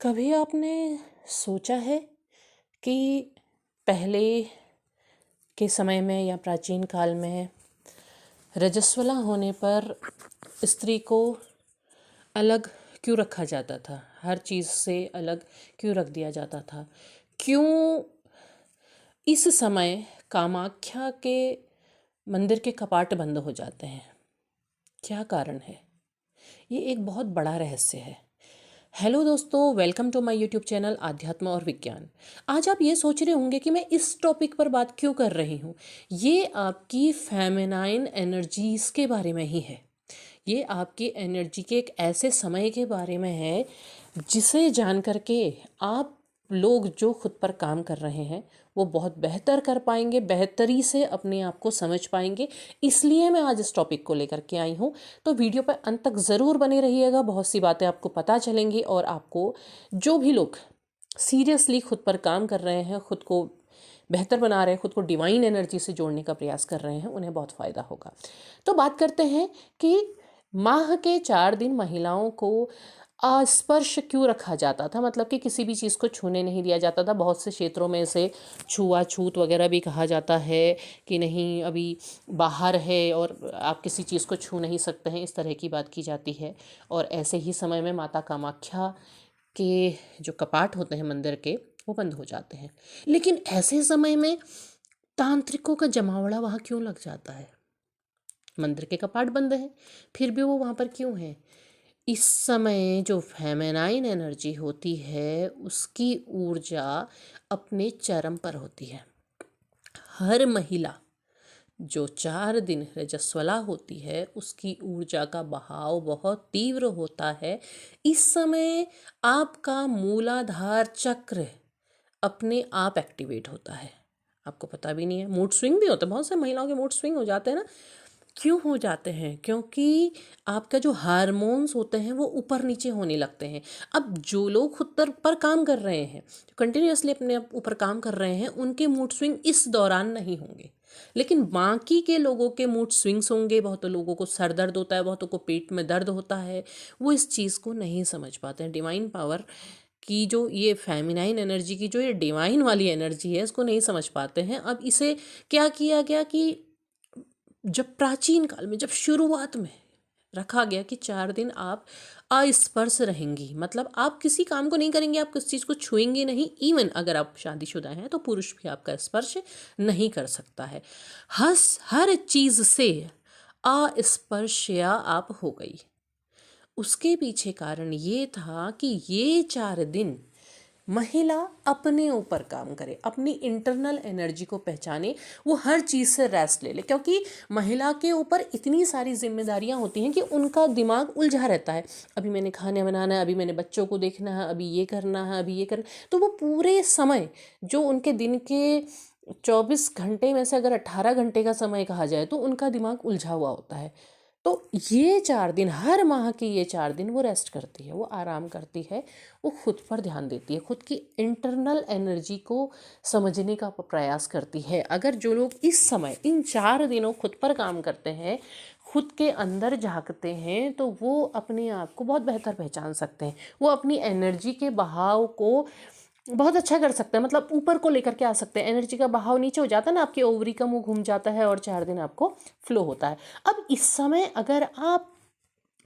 कभी आपने सोचा है कि पहले के समय में या प्राचीन काल में रजस्वला होने पर स्त्री को अलग क्यों रखा जाता था? हर चीज़ से अलग क्यों रख दिया जाता था? क्यों इस समय कामाख्या के मंदिर के कपाट बंद हो जाते हैं? क्या कारण है? ये एक बहुत बड़ा रहस्य है। हेलो दोस्तों, welcome to my YouTube channel आध्यात्म और विज्ञान। आज आप ये सोच रहे होंगे कि मैं इस टॉपिक पर बात क्यों कर रही हूँ। ये आपकी फेमिनाइन एनर्जीज़ के बारे में ही है। ये आपकी एनर्जी के एक ऐसे समय के बारे में है जिसे जान करके आप लोग जो खुद पर काम कर रहे हैं वो बहुत बेहतर कर पाएंगे, बेहतरी से अपने आप को समझ पाएंगे। इसलिए मैं आज इस टॉपिक को लेकर के आई हूँ। तो वीडियो पर अंत तक ज़रूर बने रहिएगा, बहुत सी बातें आपको पता चलेंगी और आपको जो भी लोग सीरियसली खुद पर काम कर रहे हैं, खुद को बेहतर बना रहे हैं, खुद को डिवाइन एनर्जी से जोड़ने का प्रयास कर रहे हैं, उन्हें बहुत फ़ायदा होगा। तो बात करते हैं कि माह के 4 दिन महिलाओं को अस्पर्श क्यों रखा जाता था, मतलब कि किसी भी चीज़ को छूने नहीं दिया जाता था। बहुत से क्षेत्रों में इसे छुआछूत वगैरह भी कहा जाता है कि नहीं, अभी बाहर है और आप किसी चीज़ को छू नहीं सकते हैं, इस तरह की बात की जाती है। और ऐसे ही समय में माता कामाख्या के जो कपाट होते हैं मंदिर के, वो बंद हो जाते हैं। लेकिन ऐसे समय में तांत्रिकों का जमावड़ा वहाँ क्यों लग जाता है? मंदिर के कपाट बंद हैं, फिर भी वो वहाँ पर क्यों हैं? इस समय जो फेमिनाइन एनर्जी होती है उसकी ऊर्जा अपने चरम पर होती है। हर महिला जो 4 दिन रजस्वला होती है उसकी ऊर्जा का बहाव बहुत तीव्र होता है। इस समय आपका मूलाधार चक्र अपने आप एक्टिवेट होता है, आपको पता भी नहीं है। मूड स्विंग भी होता है, बहुत से महिलाओं के मूड स्विंग हो जाते हैं ना। क्यों हो जाते हैं? क्योंकि आपका जो हार्मोन्स होते हैं वो ऊपर नीचे होने लगते हैं। अब जो लोग खुद पर काम कर रहे हैं, जो कंटिन्यूअसली अपने ऊपर काम कर रहे हैं, उनके मूड स्विंग इस दौरान नहीं होंगे। लेकिन बाकी के लोगों के मूड स्विंग्स होंगे। बहुत लोगों को सर दर्द होता है, बहुतों को पेट में दर्द होता है। वो इस चीज़ को नहीं समझ पाते हैं। डिवाइन पावर की जो ये फेमिनाइन एनर्जी की जो ये डिवाइन वाली एनर्जी है, इसको नहीं समझ पाते हैं। अब इसे क्या किया गया कि जब प्राचीन काल में, जब शुरुआत में रखा गया कि 4 दिन आप अस्पर्श रहेंगी, मतलब आप किसी काम को नहीं करेंगे, आप किसी चीज़ को छुएंगे नहीं। इवन अगर आप शादीशुदा हैं तो पुरुष भी आपका स्पर्श नहीं कर सकता है। हर चीज़ से अस्पर्शया आप हो गई। उसके पीछे कारण ये था कि ये 4 दिन महिला अपने ऊपर काम करे, अपनी इंटरनल एनर्जी को पहचाने, वो हर चीज़ से रेस्ट ले ले। क्योंकि महिला के ऊपर इतनी सारी जिम्मेदारियां होती हैं कि उनका दिमाग उलझा रहता है। अभी मैंने खाने बनाना है, अभी मैंने बच्चों को देखना है, अभी ये करना है, अभी ये करना। तो वो पूरे समय जो उनके दिन के 24 घंटे में से अगर 18 घंटे का समय कहा जाए तो उनका दिमाग उलझा हुआ होता है। तो ये 4 दिन, हर माह के ये 4 दिन वो रेस्ट करती है, वो आराम करती है, वो खुद पर ध्यान देती है, खुद की इंटरनल एनर्जी को समझने का प्रयास करती है। अगर जो लोग इस समय इन 4 दिनों खुद पर काम करते हैं, खुद के अंदर झांकते हैं, तो वो अपने आप को बहुत बेहतर पहचान सकते हैं। वो अपनी एनर्जी के बहाव को बहुत अच्छा कर सकते हैं, मतलब ऊपर को लेकर के आ सकते हैं। एनर्जी का बहाव नीचे हो जाता है ना, आपके ओवरी का मुंह घूम जाता है और 4 दिन आपको फ्लो होता है। अब इस समय अगर आप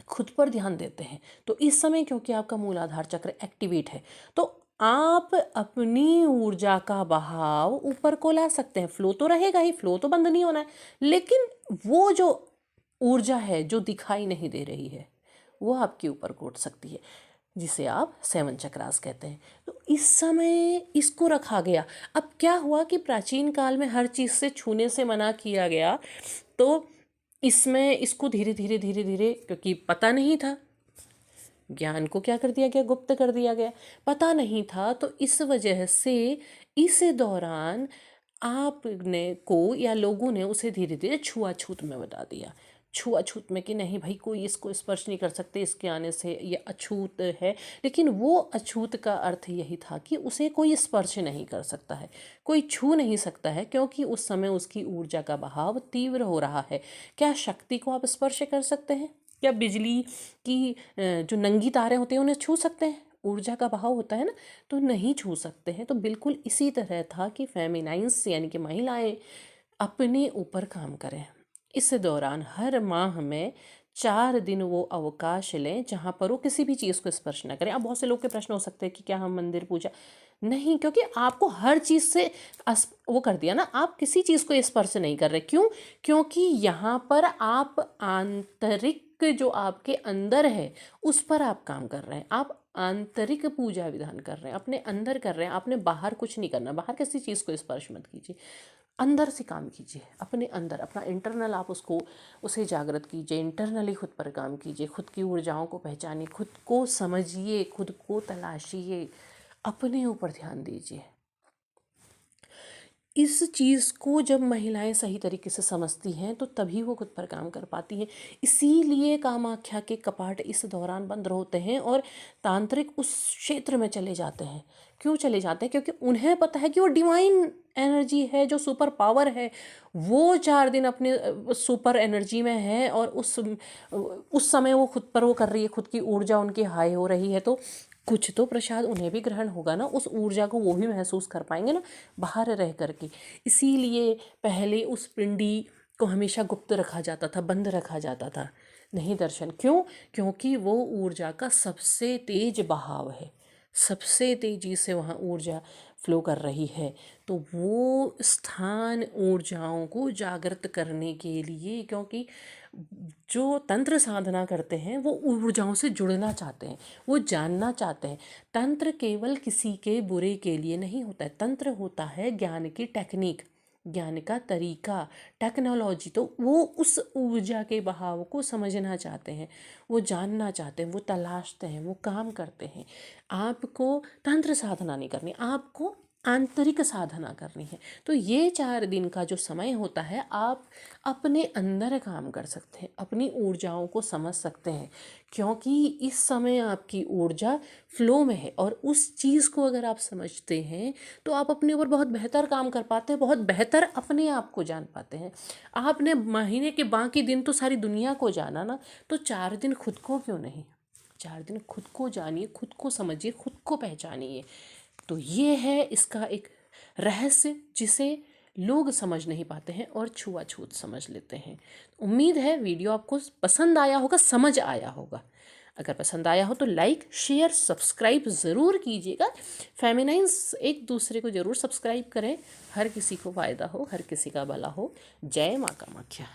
खुद पर ध्यान देते हैं तो इस समय, क्योंकि आपका मूलाधार चक्र एक्टिवेट है, तो आप अपनी ऊर्जा का बहाव ऊपर को ला सकते हैं। फ्लो तो रहेगा ही, फ्लो तो बंद नहीं होना है, लेकिन वो जो ऊर्जा है जो दिखाई नहीं दे रही है वो आपके ऊपर को उठ सकती है, जिसे आप 7 चक्रास कहते हैं। तो इस समय इसको रखा गया। अब क्या हुआ कि प्राचीन काल में हर चीज़ से छूने से मना किया गया, तो इसमें इसको धीरे धीरे धीरे धीरे, क्योंकि पता नहीं था, ज्ञान को क्या कर दिया गया, गुप्त कर दिया गया, पता नहीं था, तो इस वजह से इस दौरान आपने को या लोगों ने उसे धीरे धीरे छुआछूत में बता दिया। छुआछूत में कि नहीं भाई, कोई इसको स्पर्श नहीं कर सकते, इसके आने से ये अछूत है। लेकिन वो अछूत का अर्थ यही था कि उसे कोई स्पर्श नहीं कर सकता है, कोई छू नहीं सकता है, क्योंकि उस समय उसकी ऊर्जा का बहाव तीव्र हो रहा है। क्या शक्ति को आप स्पर्श कर सकते हैं? क्या बिजली की जो नंगी तारें होती हैं उन्हें छू सकते हैं? ऊर्जा का बहाव होता है ना, तो नहीं छू सकते हैं। तो बिल्कुल इसी तरह था कि फेमिनाइन्स यानी कि महिलाएं अपने ऊपर काम करें। इस दौरान हर माह में 4 दिन वो अवकाश लें जहाँ पर वो किसी भी चीज़ को स्पर्श ना करें। अब बहुत से लोग के प्रश्न हो सकते हैं कि क्या हम मंदिर पूजा नहीं, क्योंकि आपको हर चीज़ से वो कर दिया ना, आप किसी चीज़ को स्पर्श नहीं कर रहे। क्यों? क्योंकि यहाँ पर आप आंतरिक जो आपके अंदर है उस पर आप काम कर रहे हैं। आप आंतरिक पूजा विधान कर रहे हैं, अपने अंदर कर रहे हैं। आपने बाहर कुछ नहीं करना, बाहर किसी चीज़ को स्पर्श मत कीजिए, अंदर से काम कीजिए। अपने अंदर अपना इंटरनल आप उसे जागृत कीजिए, इंटरनली खुद पर काम कीजिए, खुद की ऊर्जाओं को पहचानिए, खुद को समझिए, खुद को तलाशिए, अपने ऊपर ध्यान दीजिए। इस चीज़ को जब महिलाएं सही तरीके से समझती हैं तो तभी वो खुद पर काम कर पाती हैं। इसीलिए कामाख्या के कपाट इस दौरान बंद होते हैं और तांत्रिक उस क्षेत्र में चले जाते हैं। क्यों चले जाते हैं? क्योंकि उन्हें पता है कि वो डिवाइन एनर्जी है, जो सुपर पावर है, वो 4 दिन अपने सुपर एनर्जी में है और उस समय वो खुद पर वो कर रही है, खुद की ऊर्जा उनकी हाई हो रही है। तो कुछ तो प्रसाद उन्हें भी ग्रहण होगा ना, उस ऊर्जा को वो भी महसूस कर पाएंगे ना बाहर रह करके। इसीलिए पहले उस पिंडी को हमेशा गुप्त रखा जाता था, बंद रखा जाता था, नहीं दर्शन। क्यों? क्योंकि वो ऊर्जा का सबसे तेज बहाव है, सबसे तेजी से वहाँ ऊर्जा फ्लो कर रही है। तो वो स्थान ऊर्जाओं को जागृत करने के लिए, क्योंकि जो तंत्र साधना करते हैं वो ऊर्जाओं से जुड़ना चाहते हैं, वो जानना चाहते हैं। तंत्र केवल किसी के बुरे के लिए नहीं होता है, तंत्र होता है ज्ञान की टेक्निक, ज्ञान का तरीका, टेक्नोलॉजी। तो वो उस ऊर्जा के बहाव को समझना चाहते हैं, वो जानना चाहते हैं, वो तलाशते हैं, वो काम करते हैं। आपको तंत्र साधना नहीं करनी, आपको आंतरिक साधना करनी है। तो ये 4 दिन का जो समय होता है, आप अपने अंदर काम कर सकते हैं, अपनी ऊर्जाओं को समझ सकते हैं, क्योंकि इस समय आपकी ऊर्जा फ्लो में है। और उस चीज़ को अगर आप समझते हैं तो आप अपने ऊपर बहुत बेहतर काम कर पाते हैं, बहुत बेहतर अपने आप को जान पाते हैं। आपने महीने के बाकी दिन तो सारी दुनिया को जाना ना, तो 4 दिन खुद को क्यों नहीं? 4 दिन खुद को जानिए, खुद को समझिए, खुद को पहचानिए। तो ये है इसका एक रहस्य, जिसे लोग समझ नहीं पाते हैं और छुआछूत समझ लेते हैं। उम्मीद है वीडियो आपको पसंद आया होगा, समझ आया होगा। अगर पसंद आया हो तो लाइक, शेयर, सब्सक्राइब ज़रूर कीजिएगा। फेमिनाइन्स एक दूसरे को ज़रूर सब्सक्राइब करें, हर किसी को फ़ायदा हो, हर किसी का भला हो। जय माँ कामाख्या।